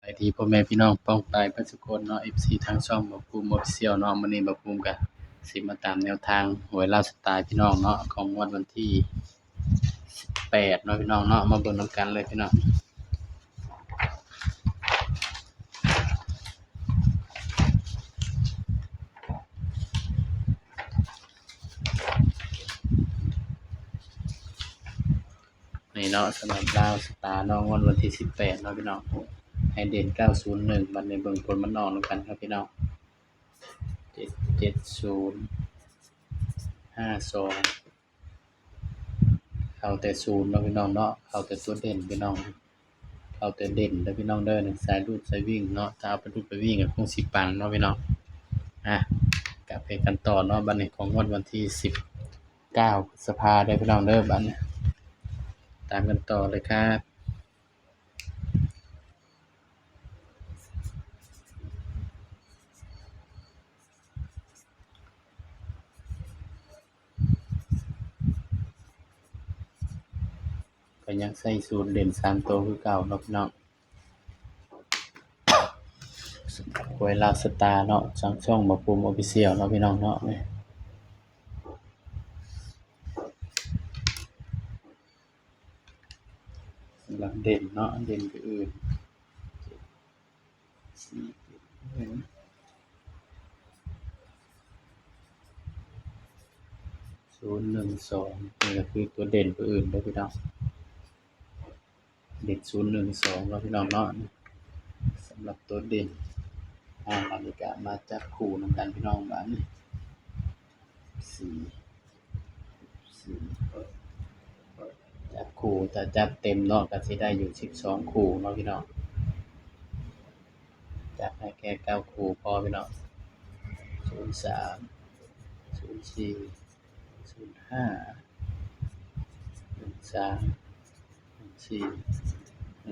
สวัสดีพ่อแม่พี่น้องป้องปรายเบิดซุคนเนาะ FC ทางช่องบ่าวภูมิ Official เนาะมื้อนี้บ่าวภูมิก็สิมาตามแนวทางหวยลาวสไตล์พี่น้องเนาะของงวดวันที่18เนาะพี่น้องเนาะมาเบิ่งนำกันเลยพี่น้องนี่เนาะสำหรับลาวสตาร์เนาะงวดวันที่18เนาะพี่น้องให้เด่น901บัดนี้เบิ่งผลมันออกนำกันครับพี่น้อง770 52เข้าแต่0เนาะพี่น้องเนาะเข้าแต่ตัวเด่นพี่น้อง เอาแต่เด่นเด้อพี่น้องเด้อสายรูดสายวิ่งเนาะถ้าเอาไปรูดไปวิ่งก็คงสิปังเนาะพี่น้องกลับไปกันต่อเนาะบัดนี้ของงวดวันที่19พฤษภาคมเด้อพี่น้องเด้อบัดนี้ตามกันต่อเลยครับก็ยังใส่สูตรเด่น3ตัวคือเก่าเนาะพี่น้องหวยลาวสตาร์เนาะทางช่องบ่าวภูมิ Official เนาะพี่น้องเนาะสำหรับเด่นเนาะเด่นคืออื่น012นี่ก็คือตัวเด่นตัวอื่นเด้อพี่น้องเด่น012เนาะพี่น้องเนาะสำหรับตัวเด่นบรรยากาศมาจับคู่นำกันพี่น้องบ้านนี่จับคู่จะจับเต็มเนาะก็สิได้อยู่12คู่เนาะพี่น้องจับให้แค่9คู่พอพี่น้อง03 04 05 13 14 15 23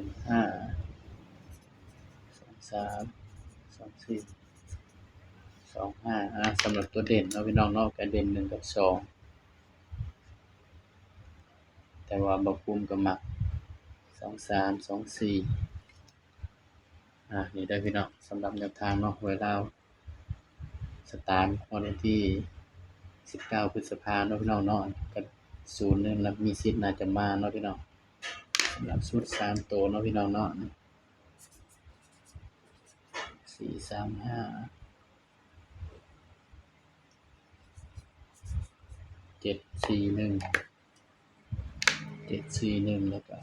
24 25สำหรับตัวเด่นเนาะพี่น้องเนาะก็เด่น1กับ2แต่ว่าบ่ภูมิก็มัก23 24นี่เด้อพี่น้องสำหรับแนวทางเนาะหวยลาวสตาร์วันที่19พฤษภาคมเนาะพี่น้องเนาะก็01แล้วมีสิทธิ์น่าจะมาเนาะพี่น้องสำหรับชุด3ตัวเนาะพี่น้องเนาะ435 741แล้วก็214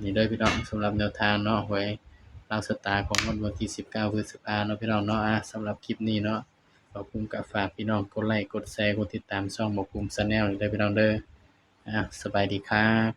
นี่เด้อพี่น้องสำหรับแนวทางเนาะหวยลาวสตาร์ของวันที่19พฤษภาคมเนาะพี่น้องเนาะสำหรับคลิปนี้เนาะบ่าวภูมิก็ฝากพี่น้องกดไลค์กดแชร์กดติดตามช่องบ่าวภูมิ Channel เด้อพี่น้องเด้อสบายดีครับ